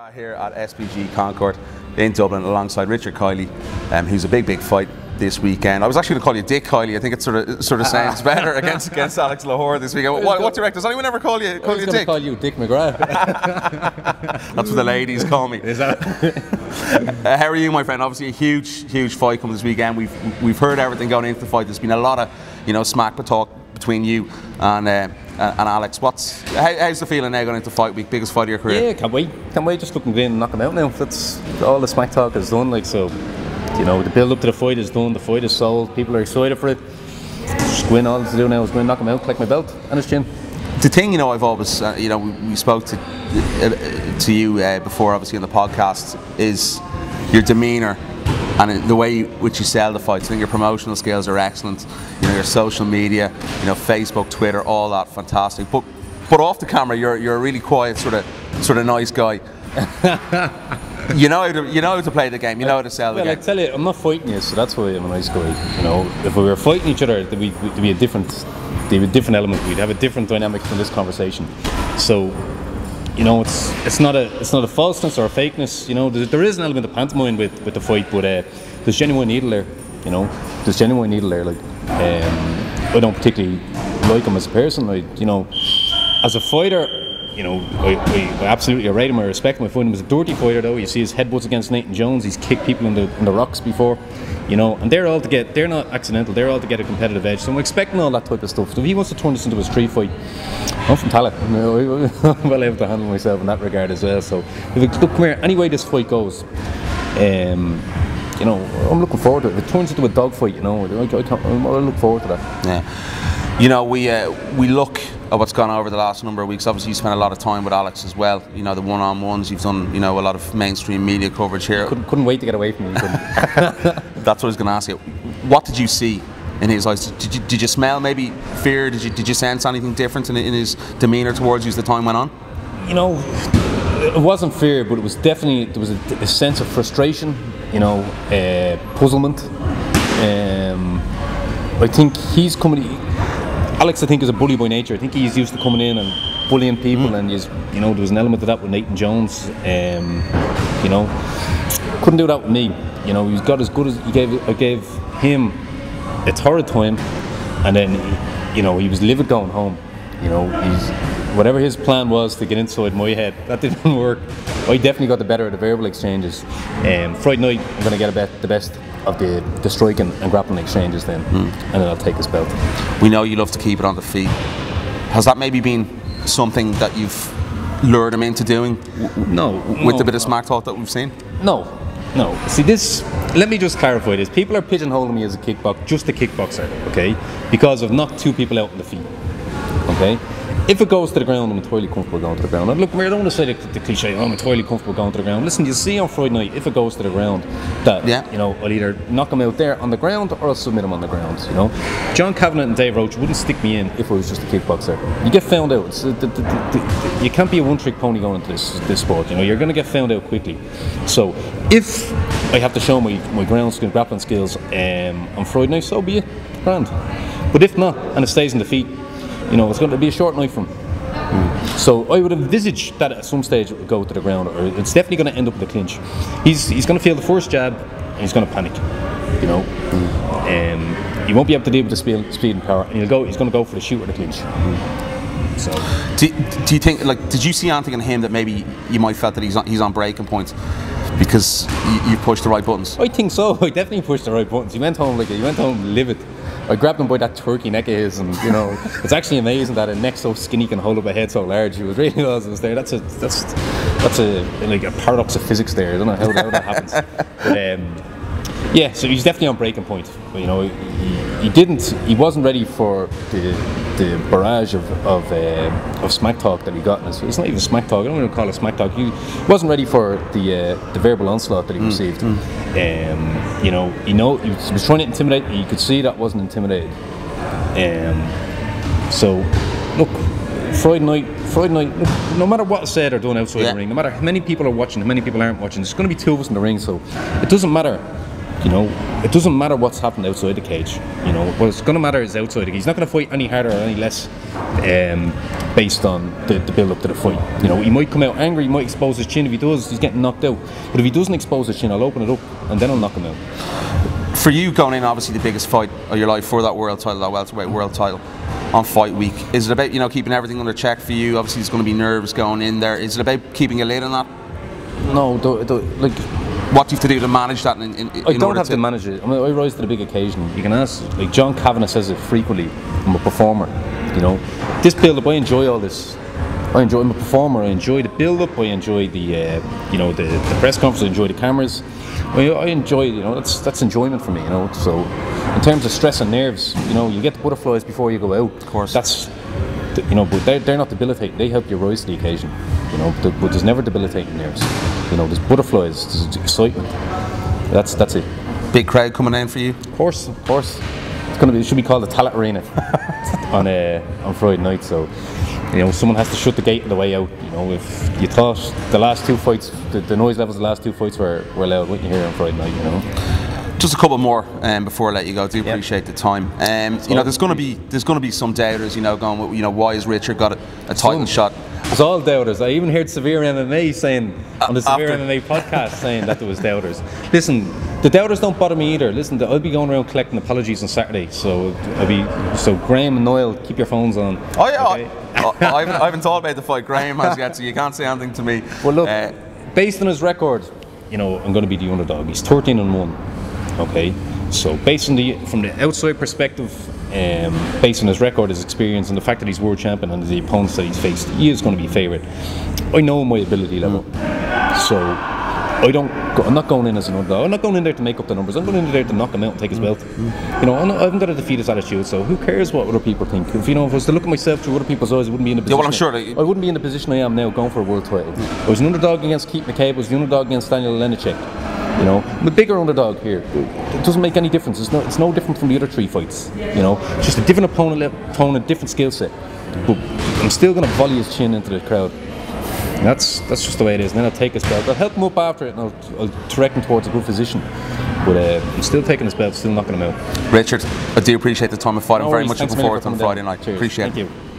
are here at SPG Concord in Dublin alongside Richard Kiely, who's a big fight this weekend. I was actually going to call you Dick Kiely. I think it sort of sounds better against Alex Lahore this weekend. What do you reckon? Does anyone ever call you Dick? I was going to call you Dick McGrath. That's what the ladies call me. Is that? How are you, my friend? Obviously a huge fight coming this weekend. We've heard everything going into the fight. There's been a lot of smack talk between you and Alex. How's the feeling now going into fight week? Biggest fight of your career? Yeah, can't wait. Just looking to and knock him out now. That's all the smack talk is done. Like, so, the build up to the fight is done. The fight is sold. People are excited for it. Just go in. All to do now is go and knock him out, collect my belt and his chin. The thing, I've always, we spoke to you before, obviously, on the podcast, is your demeanour and the way which you sell the fights. I think your promotional skills are excellent. Your social media, Facebook, Twitter, all that, fantastic. But off the camera, you're a really quiet, sort of nice guy. You know how to play the game. You know how to sell the game. Well, I tell you, I'm not fighting you, so that's why I'm a nice guy. If we were fighting each other, there'd be a different element. We'd have a different dynamic from this conversation. So, it's not a falseness or a fakeness. There is an element of pantomime with the fight, but there's genuine needle there. There's genuine needle there. Like, I don't particularly like him as a person. As a fighter, I absolutely rate him. I respect him. I find him as a dirty fighter, though. You see his headbutts against Nathan Jones. He's kicked people in the rocks before. And they're not accidental. They're all to get a competitive edge. So I'm expecting all that type of stuff. So if he wants to turn this into a street fight, I'm from Tallaght. I'm well able to handle myself in that regard as well. So look, come here. Any way this fight goes, I'm looking forward to it. If it turns into a dog fight, I look forward to that. Yeah. We look at what's gone over the last number of weeks. Obviously, you spent a lot of time with Alex as well. The one-on-ones. You've done, a lot of mainstream media coverage here. Couldn't wait to get away from you. That's what I was going to ask you. What did you see in his eyes? Did you smell maybe fear? Did you sense anything different in his demeanour towards you as the time went on? It wasn't fear, but it was definitely, there was a sense of frustration. Puzzlement. I think he's coming. Alex, I think, is a bully by nature. I think he's used to coming in and bullying people, and there was an element of that with Nathan Jones. Couldn't do that with me. He's got as good as I gave him a torrid time, and then he was livid going home. Whatever his plan was to get inside my head, that didn't work. I definitely got the better of the verbal exchanges. Friday night, I'm going to get the best of the striking and grappling exchanges then, and then I'll take his belt. We know you love to keep it on the feet. Has that maybe been something that you've lured him into doing? With the bit of smack talk that we've seen? No. See, let me just clarify this. People are pigeonholing me as a kickboxer, okay? Because I've knocked two people out on the feet, okay? If it goes to the ground, I'm entirely comfortable going to the ground. And look, I don't want to say the cliche, I'm entirely comfortable going to the ground. Listen, you see on Friday night, if it goes to the ground, that I'll either knock him out there on the ground or I'll submit him on the ground. John Kavanagh and Dave Roach wouldn't stick me in if I was just a kickboxer. You get found out. You can't be a one-trick pony going into this sport. You're going to get found out quickly. So if I have to show my ground skill, grappling skills on Friday night, so be it. Grand. But if not, and it stays in the feet, it's going to be a short night for him. So I would envisage that at some stage it would go to the ground, or it's definitely going to end up in the clinch. He's going to feel the first jab, and he's going to panic. He won't be able to deal with the speed and power, and he's going to go for the shoot or the clinch. So, do you think, did you see anything in him that maybe you might felt that he's on breaking point because you pushed the right buttons? I think so. I definitely pushed the right buttons. He went home livid. I grabbed him by that turkey neck of his, and it's actually amazing that a neck so skinny can hold up a head so large. He was really was there. That's a paradox of physics there. I don't know how that happens. But, so he's definitely on breaking point. He wasn't ready for the barrage of smack talk that he got. It's not even smack talk. I don't even call it smack talk. He wasn't ready for the verbal onslaught that he received. He was trying to intimidate me. You could see that wasn't intimidated. So look, Friday night, look, no matter what's said or done outside the ring, no matter how many people are watching, how many people aren't watching, there's going to be two of us in the ring. So it doesn't matter. It doesn't matter what's happened outside the cage. What's going to matter is outside the cage. He's not going to fight any harder or any less based on the build up to the fight. You know, he might come out angry, he might expose his chin. If he does, he's getting knocked out. But if he doesn't expose his chin, I'll open it up and then I'll knock him out. For you, going in, obviously the biggest fight of your life for that world title, that welterweight world title on fight week, is it about, you know, keeping everything under check for you? Obviously there's going to be nerves going in there. Is it about keeping a lid on that? No, like, what do you have to do to manage that? I don't have to manage it. I mean, I rise to the big occasion. You can ask, like John Kavanagh says it frequently, I'm a performer. You know, this build-up, I enjoy all this. I'm a performer. I enjoy the build-up. I enjoy the, you know, the press conference. I enjoy the cameras. I enjoy, you know, that's enjoyment for me. You know, so in terms of stress and nerves, you know, you get the butterflies before you go out. Of course. That's, you know, but they're not debilitating. They help you rise to the occasion. You know, but there's never debilitating nerves. You know, there's butterflies. There's excitement. That's it. Big crowd coming in for you. Of course. It should be called the Tallaght Arena on Friday night. So, you know, someone has to shut the gate on the way out. You know, if you thought the last two fights, the noise levels of the last two fights were loud, what you hear on Friday night, you know. Just a couple more before I let you go. I do appreciate the time. You know, there's going to be some doubters. You know, going, you know, why has Richard got a title shot? It's all doubters. I even heard SevereMMA saying on the SevereMMA podcast saying that there was doubters. Listen, the doubters don't bother me either. Listen, I'll be going around collecting apologies on Saturday. So Graham and Noel, keep your phones on. Oh yeah, okay? I haven't thought about the fight. Graham has yet, so you can't say anything to me. Well, look, based on his record, you know, I'm going to be the underdog. He's 13-1. Okay, so based on from the outside perspective, based on his record, his experience, and the fact that he's world champion and the opponents that he's faced, he is going to be favourite. I know my ability level, so I'm not going in as an underdog. I'm not going in there to make up the numbers. I'm going in there to knock him out and take his belt. You know, I haven't got a defeatist attitude, so who cares what other people think? If, you know, if I was to look at myself through other people's eyes, I wouldn't be in the position. Yeah, well, I'm sure I wouldn't be in the position I am now, going for a world title. I was an underdog against Keith McCabe. I was the underdog against Daniel Lenichek. You know, I'm a bigger underdog here. It doesn't make any difference. It's no different from the other three fights. You know, just a different opponent, different skill set. But I'm still going to volley his chin into the crowd. And that's just the way it is. And then I'll take his belt. I'll help him up after it, and I'll direct him towards a good position. But I'm still taking his belt, still knocking him out. Richard, I do appreciate the time of fight. I'm very much looking forward to on Friday night. Cheers. Appreciate it. Thank you.